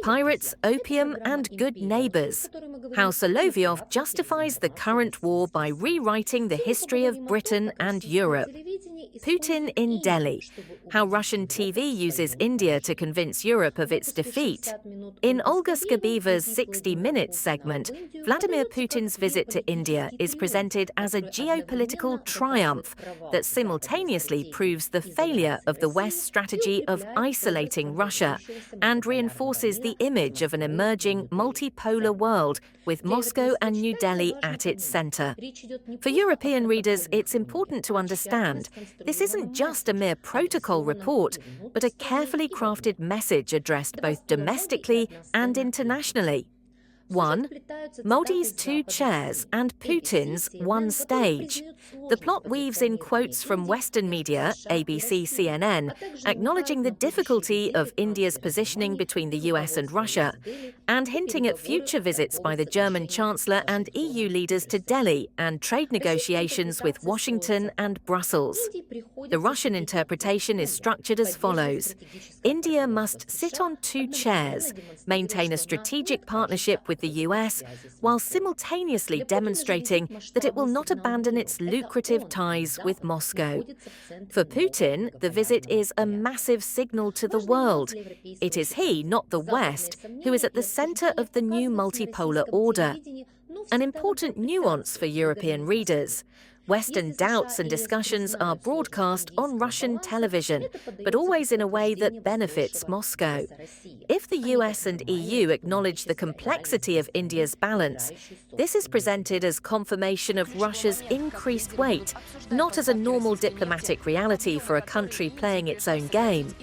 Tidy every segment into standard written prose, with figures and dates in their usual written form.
pirates, opium, and good neighbours. How Solovyov justifies the current war by rewriting the history of Britain and Europe. Putin in Delhi. How Russian TV uses India to convince Europe of its defeat. In Olga Skabeeva's 60 Minutes segment, Vladimir Putin's visit to India is presented as a geopolitical triumph that simultaneously proves the failure of the West's strategy of isolating Russia and reinforces the image of an emerging multipolar world with Moscow and New Delhi at its centre. For European readers, it's important to understand this isn't just a mere protocol report, but a carefully crafted message addressed both domestically and internationally. 1. Modi's 2 chairs and Putin's 1 stage. The plot weaves in quotes from Western media, ABC, CNN, acknowledging the difficulty of India's positioning between the US and Russia, and hinting at future visits by the German Chancellor and EU leaders to Delhi and trade negotiations with Washington and Brussels. The Russian interpretation is structured as follows. India must sit on 2 chairs, maintain a strategic partnership with the US, while simultaneously demonstrating that it will not abandon its lucrative ties with Moscow. For Putin, the visit is a massive signal to the world. It is he, not the West, who is at the centre of the new multipolar order. An important nuance for European readers. Western doubts and discussions are broadcast on Russian television, but always in a way that benefits Moscow. If the US and EU acknowledge the complexity of India's balance, this is presented as confirmation of Russia's increased weight, not as a normal diplomatic reality for a country playing its own game.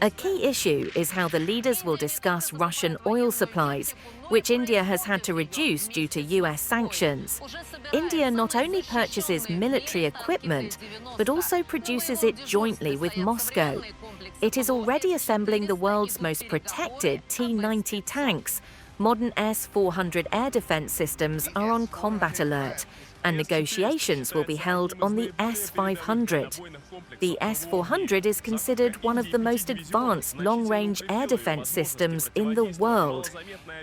A key issue is how the leaders will discuss Russian oil supplies, which India has had to reduce due to US sanctions. India not only purchases military equipment, but also produces it jointly with Moscow. It is already assembling the world's most protected T-90 tanks. Modern S-400 air defense systems are on combat alert, and negotiations will be held on the S-500. The S-400 is considered one of the most advanced long-range air defense systems in the world.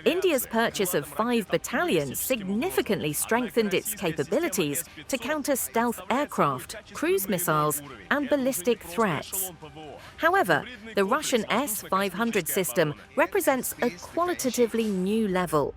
India's purchase of 5 battalions significantly strengthened its capabilities to counter stealth aircraft, cruise missiles, and ballistic threats. However, the Russian S-500 system represents a qualitatively new level.